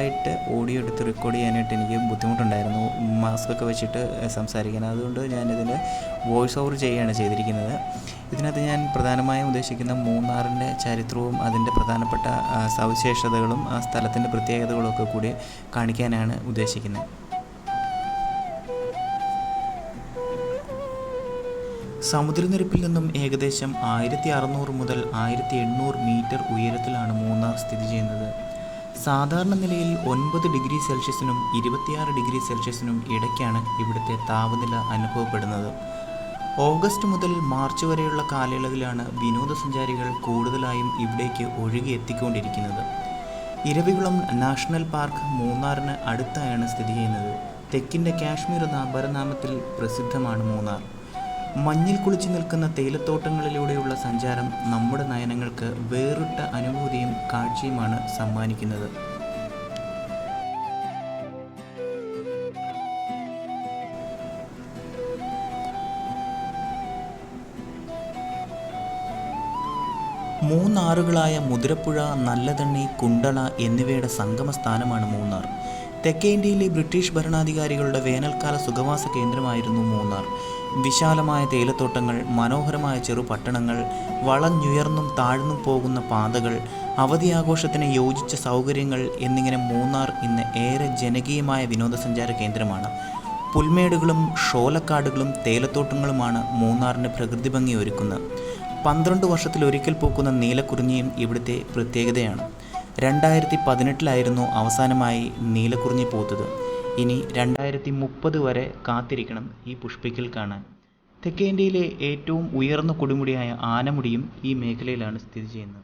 ചെറുതായിട്ട് ഓഡിയോ എടുത്ത് റെക്കോർഡ് ചെയ്യാനായിട്ട് എനിക്ക് ബുദ്ധിമുട്ടുണ്ടായിരുന്നു, മാസ്കൊക്കെ വെച്ചിട്ട് സംസാരിക്കാൻ. അതുകൊണ്ട് ഞാനിതിൻ്റെ വോയിസ് ഓവർ ചെയ്യുകയാണ് ചെയ്തിരിക്കുന്നത്. ഇതിനകത്ത് ഞാൻ പ്രധാനമായും ഉദ്ദേശിക്കുന്ന മൂന്നാറിൻ്റെ ചരിത്രവും അതിൻ്റെ പ്രധാനപ്പെട്ട സവിശേഷതകളും ആ സ്ഥലത്തിൻ്റെ പ്രത്യേകതകളും ഒക്കെ കൂടി കാണിക്കാനാണ് ഉദ്ദേശിക്കുന്നത്. സമുദ്രനിരപ്പിൽ നിന്നും ഏകദേശം 1600 മുതൽ 1800 മീറ്റർ ഉയരത്തിലാണ് മൂന്നാർ സ്ഥിതി ചെയ്യുന്നത്. സാധാരണ നിലയിൽ 9 ഡിഗ്രി സെൽഷ്യസിനും 26 ഡിഗ്രി സെൽഷ്യസിനും ഇടയ്ക്കാണ് ഇവിടുത്തെ താപനില അനുഭവപ്പെടുന്നത്. ഓഗസ്റ്റ് മുതൽ മാർച്ച് വരെയുള്ള കാലയളവിലാണ് വിനോദസഞ്ചാരികൾ കൂടുതലായും ഇവിടേക്ക് ഒഴുകി എത്തിക്കൊണ്ടിരിക്കുന്നത്. ഇരവികുളം നാഷണൽ പാർക്ക് മൂന്നാറിന് അടുത്തായാണ് സ്ഥിതി ചെയ്യുന്നത്. തെക്കിൻ്റെ കാശ്മീർ എന്ന അപരനാമത്തിൽ പ്രസിദ്ധമാണ് മൂന്നാർ. മഞ്ഞിൽ കുളിച്ചു നിൽക്കുന്ന തേയിലത്തോട്ടങ്ങളിലൂടെയുള്ള സഞ്ചാരം നമ്മുടെ നയനങ്ങൾക്ക് വേറിട്ട അനുഭൂതിയും കാഴ്ചയുമാണ് സമ്മാനിക്കുന്നത്. മൂന്നാറുകളായ മുതിരപ്പുഴ, നല്ലതണ്ണി, കുണ്ടള എന്നിവയുടെ സംഗമ സ്ഥാനമാണ് മൂന്നാർ. തെക്കേ ഇന്ത്യയിലെ ബ്രിട്ടീഷ് ഭരണാധികാരികളുടെ വേനൽക്കാല സുഖവാസ കേന്ദ്രമായിരുന്നു മൂന്നാർ. വിശാലമായ തേയിലത്തോട്ടങ്ങൾ, മനോഹരമായ ചെറുപട്ടണങ്ങൾ, വളഞ്ഞുയർന്നും താഴ്ന്നും പോകുന്ന പാതകൾ, അവധിയാഘോഷത്തിന് യോജിച്ച സൗകര്യങ്ങൾ എന്നിങ്ങനെ മൂന്നാർ ഇന്ന് ഏറെ ജനകീയമായ വിനോദസഞ്ചാര കേന്ദ്രമാണ്. പുൽമേടുകളും ഷോലക്കാടുകളും തേയിലത്തോട്ടങ്ങളുമാണ് മൂന്നാറിൻ്റെ പ്രകൃതി ഭംഗി ഒരുക്കുന്നത്. 12 വർഷത്തിലൊരിക്കൽ പൂക്കുന്ന നീലക്കുറിഞ്ഞിയും ഇവിടുത്തെ പ്രത്യേകതയാണ്. 2018 അവസാനമായി നീലക്കുറിഞ്ഞി പൂത്തത്. ഇനി 2030 വരെ കാത്തിരിക്കണം ഈ പുഷ്പിക്കൽ കാണാൻ. തെക്കേ ഇന്ത്യയിലെ ഏറ്റവും ഉയർന്ന കൊടുമുടിയായ ആനമുടിയും ഈ മേഖലയിലാണ് സ്ഥിതി ചെയ്യുന്നത്.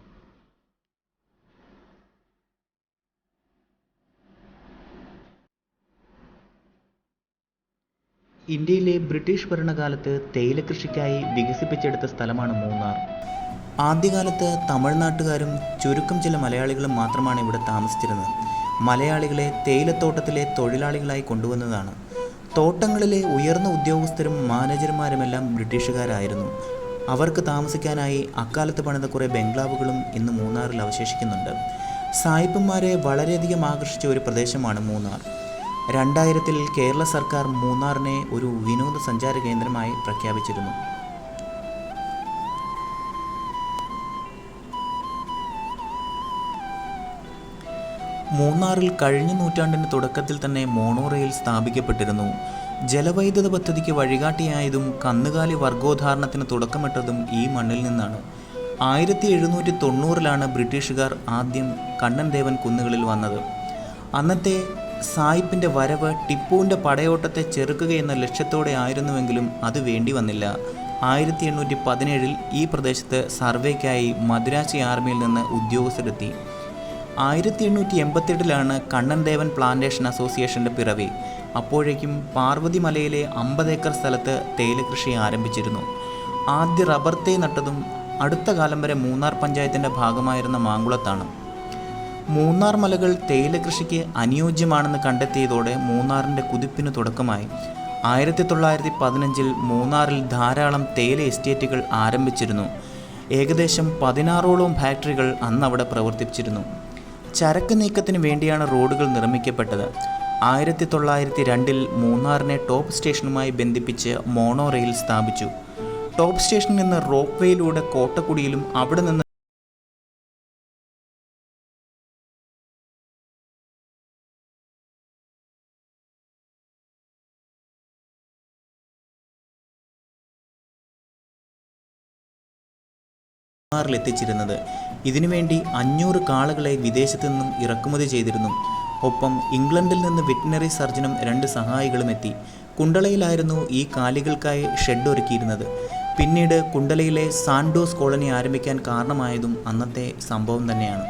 ഇന്ത്യയിലെ ബ്രിട്ടീഷ് ഭരണകാലത്ത് തേയില കൃഷിക്കായി വികസിപ്പിച്ചെടുത്ത സ്ഥലമാണ് മൂന്നാർ. ആദ്യകാലത്ത് തമിഴ്നാട്ടുകാരും ചുരുക്കം ചില മലയാളികളും മാത്രമാണ് ഇവിടെ താമസിച്ചിരുന്നത്. മലയാളികളെ തേയിലത്തോട്ടത്തിലെ തൊഴിലാളികളായി കൊണ്ടുവന്നതാണ്. തോട്ടങ്ങളിലെ ഉയർന്ന ഉദ്യോഗസ്ഥരും മാനേജർമാരുമെല്ലാം ബ്രിട്ടീഷുകാരായിരുന്നു. അവർക്ക് താമസിക്കാനായി അക്കാലത്ത് പണിത കുറേ ബംഗ്ലാവുകളും ഇന്ന് മൂന്നാറിൽ അവശേഷിക്കുന്നുണ്ട്. സായിപ്പന്മാരെ വളരെയധികം ആകർഷിച്ച ഒരു പ്രദേശമാണ് മൂന്നാർ. 2000 കേരള സർക്കാർ മൂന്നാറിനെ ഒരു വിനോദസഞ്ചാര കേന്ദ്രമായി പ്രഖ്യാപിച്ചിരുന്നു. മൂന്നാറിൽ കഴിഞ്ഞ നൂറ്റാണ്ടിൻ്റെ തുടക്കത്തിൽ തന്നെ മോണോറെയിൽ സ്ഥാപിക്കപ്പെട്ടിരുന്നു. ജലവൈദ്യുത പദ്ധതിക്ക് വഴികാട്ടിയായതും കന്നുകാലി വർഗോദ്ധാരണത്തിന് തുടക്കമിട്ടതും ഈ മണ്ണിൽ നിന്നാണ്. 1790 ബ്രിട്ടീഷുകാർ ആദ്യം കണ്ണൻദേവൻ കുന്നുകളിൽ വന്നത്. അന്നത്തെ സായിപ്പിൻ്റെ വരവ് ടിപ്പുവിൻ്റെ പടയോട്ടത്തെ ചെറുക്കുകയെന്ന ലക്ഷ്യത്തോടെ ആയിരുന്നുവെങ്കിലും അത് വേണ്ടി വന്നില്ല. 1817 ഈ പ്രദേശത്ത് സർവേക്കായി മദ്രാസി ആർമിയിൽ നിന്ന് ഉദ്യോഗസ്ഥരെത്തി. 1888 കണ്ണൻദേവൻ പ്ലാന്റേഷൻ അസോസിയേഷൻ്റെ പിറവി. അപ്പോഴേക്കും പാർവതി മലയിലെ 50 ഏക്കർ സ്ഥലത്ത് തേയില കൃഷി ആരംഭിച്ചിരുന്നു. ആദ്യ റബ്ബർ തൈ നട്ടതും അടുത്ത കാലം വരെ മൂന്നാർ പഞ്ചായത്തിൻ്റെ ഭാഗമായിരുന്ന മാങ്കുളത്താണ്. മൂന്നാർ മലകൾ തേയില കൃഷിക്ക് അനുയോജ്യമാണെന്ന് കണ്ടെത്തിയതോടെ മൂന്നാറിൻ്റെ കുതിപ്പിന് തുടക്കമായി. 1915 മൂന്നാറിൽ ധാരാളം തേയില എസ്റ്റേറ്റുകൾ ആരംഭിച്ചിരുന്നു. ഏകദേശം 16ഓളം ഫാക്ടറികൾ അന്ന് അവിടെ പ്രവർത്തിച്ചിരുന്നു. ചരക്ക് നീക്കത്തിന് വേണ്ടിയാണ് റോഡുകൾ നിർമ്മിക്കപ്പെട്ടത്. 1902 മൂന്നാറിനെ ടോപ്പ് സ്റ്റേഷനുമായി ബന്ധിപ്പിച്ച് മോണോറെയിൽ സ്ഥാപിച്ചു. ടോപ്പ് സ്റ്റേഷനിൽ നിന്ന് റോപ്പ് വേയിലൂടെ കോട്ടക്കുടിയിലും അവിടെ നിന്ന് എത്തിച്ചിരുന്നത്. ഇതിനുവേണ്ടി 500 കാളകളെ വിദേശത്തു നിന്നും ഇറക്കുമതി ചെയ്തിരുന്നു. ഒപ്പം ഇംഗ്ലണ്ടിൽ നിന്ന് വെറ്റിനറി സർജനും 2 സഹായികളും എത്തി. കുണ്ടളയിലായിരുന്നു ഈ കാലികൾക്കായി ഷെഡ് ഒരുക്കിയിരുന്നത്. പിന്നീട് കുണ്ടളയിലെ സാൻഡോസ് കോളനി ആരംഭിക്കാൻ കാരണമായതും അന്നത്തെ സംഭവം തന്നെയാണ്.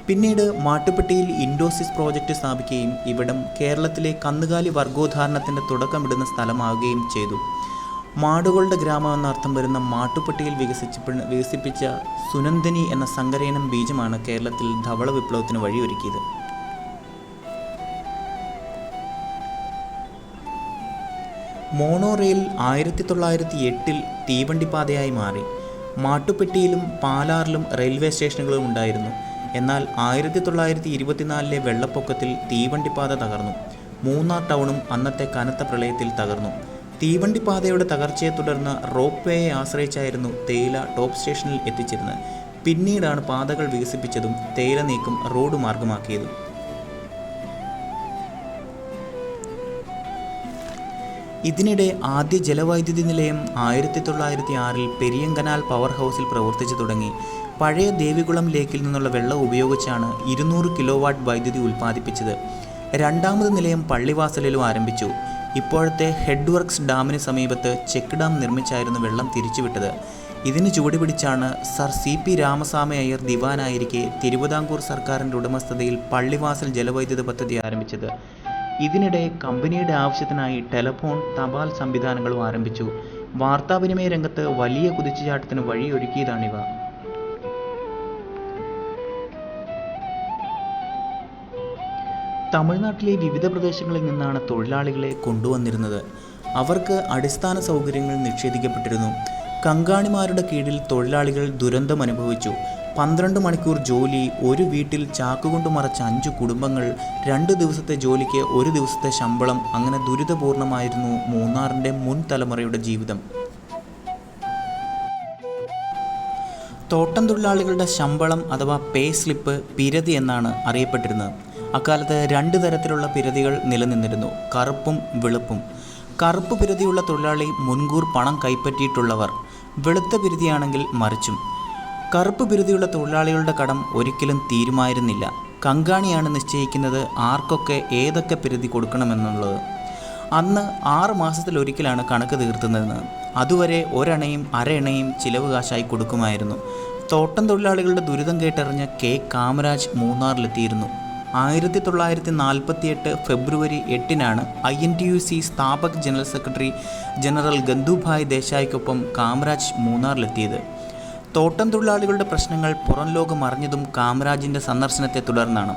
പിന്നീട് മാട്ടുപ്പെട്ടിയിൽ ഇൻഡോസിസ് പ്രോജക്റ്റ് സ്ഥാപിക്കുകയും ഇവിടം കേരളത്തിലെ കന്നുകാലി വർഗോദ്ധാരണത്തിൻ്റെ തുടക്കമിടുന്ന സ്ഥലമാവുകയും ചെയ്തു. മാടുകളുടെ ഗ്രാമം എന്നർത്ഥം വരുന്ന മാട്ടുപ്പെട്ടിയിൽ വികസിപ്പിച്ച സുനന്ദിനി എന്ന സങ്കരയിനം ബീജമാണ് കേരളത്തിൽ ധവള വിപ്ലവത്തിന് വഴിയൊരുക്കിയത്. മോണോറെയിൽ 1908 തീവണ്ടിപ്പാതയായി മാറി. മാട്ടുപ്പെട്ടിയിലും പാലാറിലും റെയിൽവേ സ്റ്റേഷനുകളും ഉണ്ടായിരുന്നു. എന്നാൽ 1924 വെള്ളപ്പൊക്കത്തിൽ തീവണ്ടിപ്പാത തകർന്നു. മൂന്നാർ ടൗണും അന്നത്തെ കനത്ത പ്രളയത്തിൽ തകർന്നു. തീവണ്ടിപ്പാതയുടെ തകർച്ചയെ തുടർന്ന് റോപ്പ് വേയെ ആശ്രയിച്ചായിരുന്നു തേയില ടോപ്പ് സ്റ്റേഷനിൽ എത്തിച്ചിരുന്നത്. പിന്നീടാണ് പാതകൾ വികസിപ്പിച്ചതും തേയില നീക്കം റോഡ് മാർഗമാക്കിയതും. ഇതിനിടെ ആദ്യ ജലവൈദ്യുതി നിലയം 1906 പെരിയങ്കനാൽ പവർ ഹൗസിൽ പ്രവർത്തിച്ചു തുടങ്ങി. പഴയ ദേവികുളം ലേക്കിൽ നിന്നുള്ള വെള്ളം ഉപയോഗിച്ചാണ് 200 കിലോവാട്ട് വൈദ്യുതി ഉൽപ്പാദിപ്പിച്ചത്. രണ്ടാമത് നിലയം പള്ളിവാസലിലും ആരംഭിച്ചു. ഇപ്പോഴത്തെ ഹെഡ് വർക്ക്സ് ഡാമിന് സമീപത്ത് ചെക്ക് ഡാം നിർമ്മിച്ചായിരുന്നു വെള്ളം തിരിച്ചുവിട്ടത്. ഇതിന് ചുവടുപിടിച്ചാണ് സർ CP രാമസ്വാമി അയ്യർ ദിവാനായിരിക്കെ തിരുവിതാംകൂർ സർക്കാരിൻ്റെ ഉടമസ്ഥതയിൽ പള്ളിവാസൽ ജലവൈദ്യുത പദ്ധതി ആരംഭിച്ചത്. ഇതിനിടെ കമ്പനിയുടെ ആവശ്യത്തിനായി ടെലഫോൺ, തപാൽ സംവിധാനങ്ങളും ആരംഭിച്ചു. വാർത്താവിനിമയ രംഗത്ത് വലിയ കുതിച്ചുചാട്ടത്തിന് വഴിയൊരുക്കിയതാണിവ. തമിഴ്നാട്ടിലെ വിവിധ പ്രദേശങ്ങളിൽ നിന്നാണ് തൊഴിലാളികളെ കൊണ്ടുവന്നിരുന്നത്. അവർക്ക് അടിസ്ഥാന സൗകര്യങ്ങൾ നിഷേധിക്കപ്പെട്ടിരുന്നു. കങ്കാണിമാരുടെ കീഴിൽ തൊഴിലാളികൾ ദുരന്തം അനുഭവിച്ചു. 12 മണിക്കൂർ ജോലി, ഒരു വീട്ടിൽ ചാക്കുകൊണ്ട് മറച്ച 5 കുടുംബങ്ങൾ, 2 ദിവസത്തെ ജോലിക്ക് 1 ദിവസത്തെ ശമ്പളം, അങ്ങനെ ദുരിതപൂർണമായിരുന്നു മൂന്നാറിൻ്റെ മുൻ തലമുറയുടെ ജീവിതം. തോട്ടം തൊഴിലാളികളുടെ ശമ്പളം അഥവാ പേ സ്ലിപ്പ് പിരതി എന്നാണ് അറിയപ്പെട്ടിരുന്നത്. അക്കാലത്ത് 2 തരത്തിലുള്ള പിരതികൾ നിലനിന്നിരുന്നു: കറുപ്പും വെളുപ്പും. കറുപ്പ് പിരതിയുള്ള തൊഴിലാളി മുൻകൂർ പണം കൈപ്പറ്റിയിട്ടുള്ളവർ, വെളുത്ത പിരതിയാണെങ്കിൽ മറിച്ചും. കറുപ്പ് പിരതിയുള്ള തൊഴിലാളികളുടെ കടം ഒരിക്കലും തീരുമായിരുന്നില്ല. കങ്കാണിയാണ് നിശ്ചയിക്കുന്നത് ആർക്കൊക്കെ ഏതൊക്കെ പിരതി കൊടുക്കണമെന്നുള്ളത്. അന്ന് 6 മാസത്തിലൊരിക്കലാണ് കണക്ക് തീർത്തുന്നതെന്ന്. അതുവരെ ഒരണയും അരയണയും ചിലവ് കാശായി കൊടുക്കുമായിരുന്നു. തോട്ടം തൊഴിലാളികളുടെ ദുരിതം കേട്ടറിഞ്ഞ K. കാമരാജ് മൂന്നാറിലെത്തിയിരുന്നു. 1948 ഫെബ്രുവരി 8-നാണ് INTUC സ്ഥാപക് ജനറൽ സെക്രട്ടറി ജനറൽ ഗന്ധുഭായ് ദേശായിക്കൊപ്പം കാമരാജ് മൂന്നാറിലെത്തിയത്. തോട്ടം തൊഴിലാളികളുടെ പ്രശ്നങ്ങൾ പുറം ലോകം അറിഞ്ഞതും കാമരാജിൻ്റെ സന്ദർശനത്തെ തുടർന്നാണ്.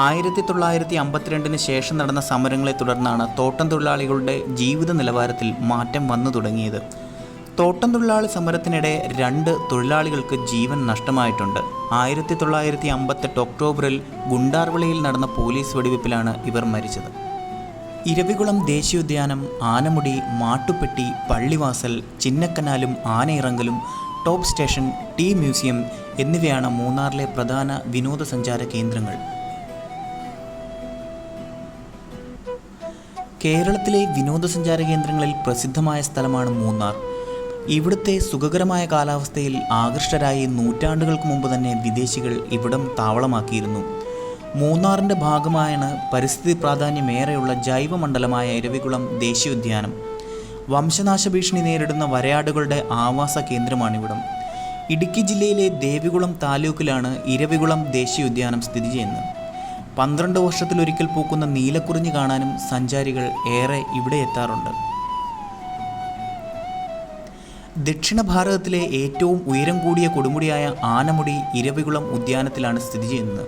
1952 ശേഷം നടന്ന സമരങ്ങളെ തുടർന്നാണ് തോട്ടം തൊഴിലാളികളുടെ ജീവിത നിലവാരത്തിൽ മാറ്റം വന്നു തുടങ്ങിയത്. തോട്ടം തൊഴിലാളി സമരത്തിനിടെ 2 തൊഴിലാളികൾക്ക് ജീവൻ നഷ്ടമായിട്ടുണ്ട്. 1958 ഒക്ടോബറിൽ ഗുണ്ടാർവിളയിൽ നടന്ന പോലീസ് വെടിവെപ്പിലാണ് ഇവർ മരിച്ചത്. ഇരവികുളം ദേശീയോദ്യാനം, ആനമുടി, മാട്ടുപ്പെട്ടി, പള്ളിവാസൽ, ചിന്നക്കനാലും ആനയിറങ്കലും, ടോപ്പ് സ്റ്റേഷൻ, ടീ മ്യൂസിയം എന്നിവയാണ് മൂന്നാറിലെ പ്രധാന വിനോദസഞ്ചാര കേന്ദ്രങ്ങൾ. കേരളത്തിലെ വിനോദസഞ്ചാര കേന്ദ്രങ്ങളിൽ പ്രസിദ്ധമായ സ്ഥലമാണ് മൂന്നാർ. ഇവിടുത്തെ സുഖകരമായ കാലാവസ്ഥയിൽ ആകൃഷ്ടരായി നൂറ്റാണ്ടുകൾക്ക് മുമ്പ് തന്നെ വിദേശികൾ ഇവിടം താവളമാക്കിയിരുന്നു. മൂന്നാറിൻ്റെ ഭാഗമായാണ് പരിസ്ഥിതി പ്രാധാന്യമേറെയുള്ള ജൈവമണ്ഡലമായ ഇരവികുളം ദേശീയോദ്യാനം. വംശനാശ ഭീഷണി നേരിടുന്ന വരയാടുകളുടെ ആവാസ കേന്ദ്രമാണിവിടം. ഇടുക്കി ജില്ലയിലെ ദേവികുളം താലൂക്കിലാണ് ഇരവികുളം ദേശീയോദ്യാനം സ്ഥിതി ചെയ്യുന്നത്. 12 വർഷത്തിലൊരിക്കൽ പൂക്കുന്ന നീലക്കുറിഞ്ഞി കാണാനും സഞ്ചാരികൾ ഏറെ ഇവിടെ എത്താറുണ്ട്. ദക്ഷിണ ഭാരതത്തിലെ ഏറ്റവും ഉയരം കൂടിയ കൊടുമുടിയായ ആനമുടി ഇരവികുളം ഉദ്യാനത്തിലാണ് സ്ഥിതി ചെയ്യുന്നത്.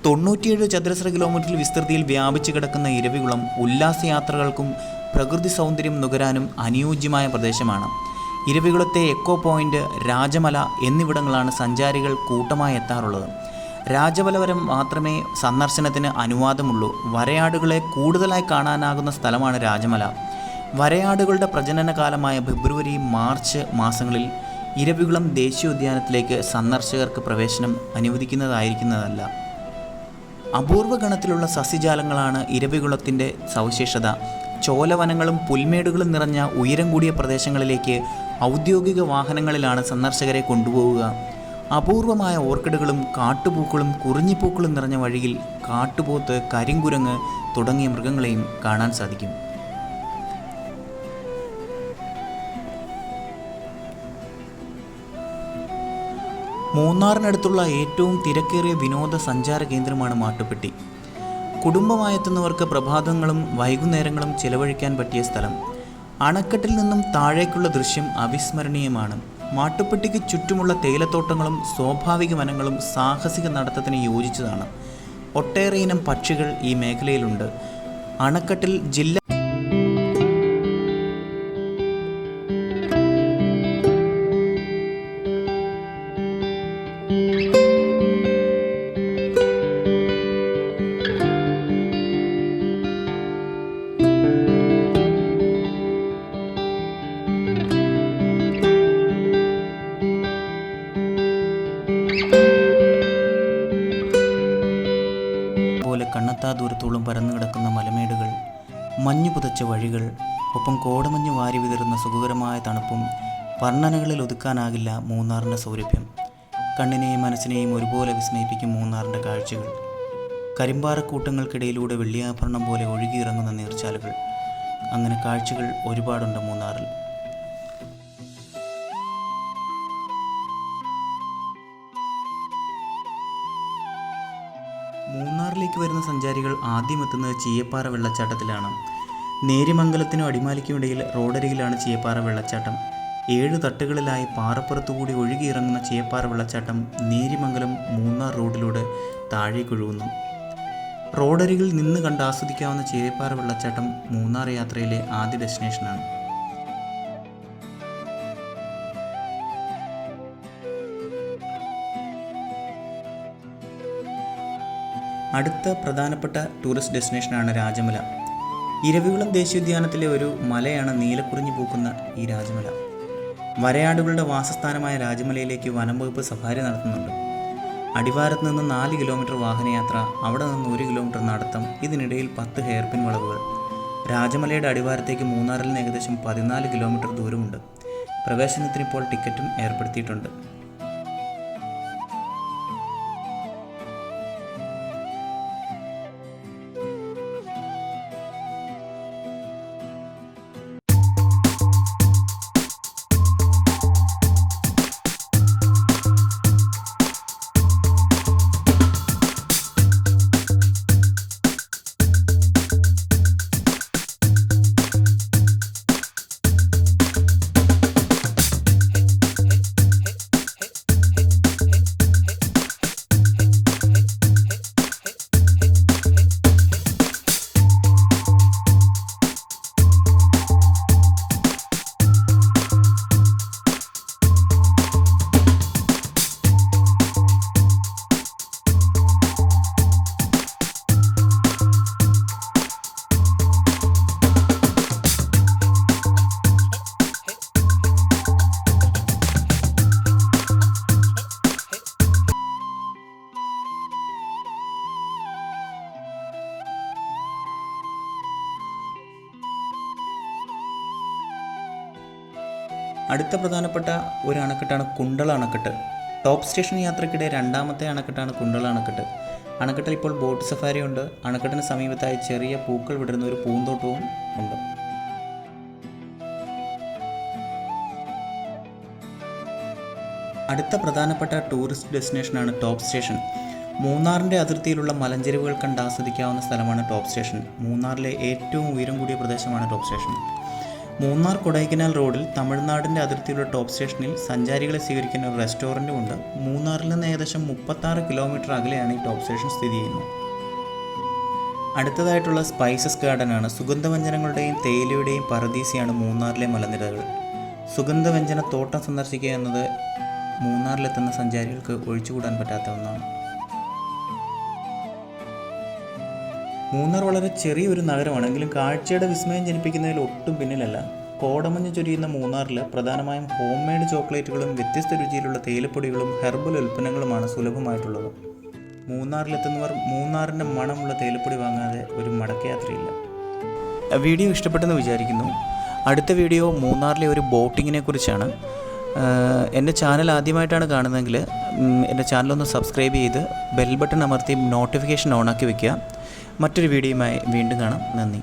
97 ചതുരശ്ര കിലോമീറ്റർ വിസ്തൃതിയിൽ വ്യാപിച്ചു കിടക്കുന്ന ഇരവികുളം ഉല്ലാസയാത്രകൾക്കും പ്രകൃതി സൗന്ദര്യം നുകരാനും അനുയോജ്യമായ പ്രദേശമാണ്. ഇരവികുളത്തെ എക്കോ പോയിൻ്റ്, രാജമല എന്നിവിടങ്ങളാണ് സഞ്ചാരികൾ കൂട്ടമായി എത്താറുള്ളത്. രാജമല വരെ മാത്രമേ സന്ദർശനത്തിന് അനുവാദമുള്ളൂ. വരയാടുകളെ കൂടുതലായി കാണാനാകുന്ന സ്ഥലമാണ് രാജമല. വരയാടുകളുടെ പ്രജനന കാലമായ ഫെബ്രുവരി, മാർച്ച് മാസങ്ങളിൽ ഇരവികുളം ദേശീയോദ്യാനത്തിലേക്ക് സന്ദർശകർക്ക് പ്രവേശനം അനുവദിക്കുന്നതായിരിക്കുന്നതല്ല. അപൂർവ ഗണത്തിലുള്ള സസ്യജാലങ്ങളാണ് ഇരവികുളത്തിൻ്റെ സവിശേഷത. ചോലവനങ്ങളും പുൽമേടുകളും നിറഞ്ഞ ഉയരം കൂടിയ പ്രദേശങ്ങളിലേക്ക് ഔദ്യോഗിക വാഹനങ്ങളിലാണ് സന്ദർശകരെ കൊണ്ടുപോവുക. അപൂർവമായ ഓർക്കിഡുകളും കാട്ടുപൂക്കളും കുറിഞ്ഞിപ്പൂക്കളും നിറഞ്ഞ വഴിയിൽ കാട്ടുപോത്ത്, കരിങ്കുരങ്ങ് തുടങ്ങിയ മൃഗങ്ങളെയും കാണാൻ സാധിക്കും. മൂന്നാറിനടുത്തുള്ള ഏറ്റവും തിരക്കേറിയ വിനോദസഞ്ചാര കേന്ദ്രമാണ് മാട്ടുപ്പെട്ടി. കുടുംബമായെത്തുന്നവർക്ക് പ്രഭാതങ്ങളും വൈകുന്നേരങ്ങളും ചിലവഴിക്കാൻ പറ്റിയ സ്ഥലം. അണക്കെട്ടിൽ നിന്നും താഴേക്കുള്ള ദൃശ്യം അവിസ്മരണീയമാണ്. മാട്ടുപ്പെട്ടിക്ക് ചുറ്റുമുള്ള തേയിലത്തോട്ടങ്ങളും സ്വാഭാവിക വനങ്ങളും സാഹസിക നടത്തത്തിന് യോജിച്ചതാണ്. ഒട്ടേറെ ഇനം പക്ഷികൾ ഈ മേഖലയിലുണ്ട്. അണക്കെട്ടിൽ ജില്ല കണ്ണെത്താ ദൂരത്തോളം പരന്നു കിടക്കുന്ന മലമേടുകൾ, മഞ്ഞു പുതച്ച വഴികൾ, ഒപ്പം കോടമഞ്ഞ് വാരി വിതറുന്ന സുഖകരമായ തണുപ്പും വർണ്ണനകളിൽ ഒതുക്കാനാകില്ല മൂന്നാറിൻ്റെ സൗരഭ്യം. കണ്ണിനെയും മനസ്സിനെയും ഒരുപോലെ വിസ്മയിപ്പിക്കും മൂന്നാറിൻ്റെ കാഴ്ചകൾ. കരിമ്പാറക്കൂട്ടങ്ങൾക്കിടയിലൂടെ വെള്ളിയാഭരണം പോലെ ഒഴുകിയിറങ്ങുന്ന നീർച്ചാലുകൾ. അങ്ങനെ കാഴ്ചകൾ ഒരുപാടുണ്ട് മൂന്നാറിൽ. മൂന്നാറിലേക്ക് വരുന്ന സഞ്ചാരികൾ ആദ്യം എത്തുന്നത് ചീയപ്പാറ വെള്ളച്ചാട്ടത്തിലാണ്. നേര്യമംഗലത്തിനും അടിമാലിക്കും ഇടയിൽ റോഡരികിലാണ് ചീയപ്പാറ വെള്ളച്ചാട്ടം. 7 തട്ടുകളിലായി പാറപ്പുറത്തുകൂടി ഒഴുകിയിറങ്ങുന്ന ചീയപ്പാറ വെള്ളച്ചാട്ടം നേര്യമംഗലം മൂന്നാർ റോഡിലൂടെ താഴേക്കൊഴുകുന്നു. റോഡരികിൽ നിന്ന് കണ്ട് ആസ്വദിക്കാവുന്ന ചീയപ്പാറ വെള്ളച്ചാട്ടം മൂന്നാർ യാത്രയിലെ ആദ്യ ഡെസ്റ്റിനേഷനാണ്. അടുത്ത പ്രധാനപ്പെട്ട ടൂറിസ്റ്റ് ഡെസ്റ്റിനേഷനാണ് രാജമല. ഇരവികുളം ദേശീയോദ്യാനത്തിലെ ഒരു മലയാണ് നീലക്കുറിഞ്ഞി പൂക്കുന്ന ഈ രാജമല. വരയാടുകളുടെ വാസസ്ഥാനമായ രാജമലയിലേക്ക് വനം വകുപ്പ് സഫാരി നടത്തുന്നുണ്ട്. അടിവാരത്ത് നിന്ന് 4 കിലോമീറ്റർ വാഹനയാത്ര, അവിടെ നിന്ന് 1 കിലോമീറ്റർ നടത്തം, ഇതിനിടയിൽ 10 ഹെയർപിൻ വളവുകൾ. രാജമലയുടെ അടിവാരത്തേക്ക് മൂന്നാറിൽ നിന്ന് ഏകദേശം 14 കിലോമീറ്റർ ദൂരമുണ്ട്. പ്രവേശനത്തിന് ഇപ്പോൾ ടിക്കറ്റും ഏർപ്പെടുത്തിയിട്ടുണ്ട്. അടുത്ത പ്രധാനപ്പെട്ട ഒരു അണക്കെട്ടാണ് കുണ്ടള അണക്കെട്ട്. ടോപ്പ് സ്റ്റേഷൻ യാത്രയ്ക്കിടെ രണ്ടാമത്തെ അണക്കെട്ടാണ് കുണ്ടള അണക്കെട്ട്. അണക്കെട്ടിൽ ഇപ്പോൾ ബോട്ട് സഫാരി ഉണ്ട്. അണക്കെട്ടിന് സമീപത്തായി ചെറിയ പൂക്കൾ വിടരുന്ന ഒരു പൂന്തോട്ടവും ഉണ്ട്. അടുത്ത പ്രധാനപ്പെട്ട ടൂറിസ്റ്റ് ഡെസ്റ്റിനേഷനാണ് ടോപ്പ് സ്റ്റേഷൻ. മൂന്നാറിൻ്റെ അതിർത്തിയിലുള്ള മലഞ്ചെരുവുകൾ കണ്ട് ആസ്വദിക്കാവുന്ന സ്ഥലമാണ് ടോപ്പ് സ്റ്റേഷൻ. മൂന്നാറിലെ ഏറ്റവും ഉയരം കൂടിയ പ്രദേശമാണ് ടോപ്പ് സ്റ്റേഷൻ. മൂന്നാർ കൊടൈക്കനാൽ റോഡിൽ തമിഴ്നാടിൻ്റെ അതിർത്തിയിലുള്ള ടോപ്പ് സ്റ്റേഷനിൽ സഞ്ചാരികളെ സ്വീകരിക്കുന്ന ഒരു റെസ്റ്റോറൻറ്റും ഉണ്ട്. മൂന്നാറിൽ നിന്ന് ഏകദേശം 36 കിലോമീറ്റർ അകലെയാണ് ഈ ടോപ്പ് സ്റ്റേഷൻ സ്ഥിതി ചെയ്യുന്നത്. അടുത്തതായിട്ടുള്ള സ്പൈസസ് ഗാർഡനാണ്. സുഗന്ധവ്യഞ്ജനങ്ങളുടെയും തേയിലയുടെയും പറദീസിയാണ് മൂന്നാറിലെ മലനിരകൾ. സുഗന്ധവ്യഞ്ജന തോട്ടം സന്ദർശിക്കുക എന്നത് മൂന്നാറിലെത്തുന്ന സഞ്ചാരികൾക്ക് ഒഴിച്ചുകൂടാൻ പറ്റാത്ത ഒന്നാണ്. മൂന്നാർ വളരെ ചെറിയൊരു നഗരമാണെങ്കിലും കാഴ്ചയുടെ വിസ്മയം ജനിപ്പിക്കുന്നതിൽ ഒട്ടും പിന്നിലല്ല. കോടമഞ്ഞ് ചൊരിയുന്ന മൂന്നാറിൽ പ്രധാനമായും ഹോം മെയ്ഡ് ചോക്ലേറ്റുകളും വ്യത്യസ്ത രുചിയിലുള്ള തേയിലപ്പൊടികളും ഹെർബൽ ഉൽപ്പന്നങ്ങളുമാണ് സുലഭമായിട്ടുള്ളത്. മൂന്നാറിലെത്തുന്നവർ മൂന്നാറിൻ്റെ മണമുള്ള തേയിലപ്പൊടി വാങ്ങാതെ ഒരു മടക്കയാത്രയില്ല. വീഡിയോ ഇഷ്ടപ്പെട്ടെന്ന് വിചാരിക്കുന്നു. അടുത്ത വീഡിയോ മൂന്നാറിലെ ഒരു ബോട്ടിങ്ങിനെ കുറിച്ചാണ്. എൻ്റെ ചാനൽ ആദ്യമായിട്ടാണ് കാണുന്നതെങ്കിൽ എൻ്റെ ചാനലൊന്ന് സബ്സ്ക്രൈബ് ചെയ്ത് ബെൽ ബട്ടൺ അമർത്തി നോട്ടിഫിക്കേഷൻ ഓണാക്കി വയ്ക്കുക. മറ്റൊരു വീഡിയോയുമായി വീണ്ടും കാണാം. നന്ദി.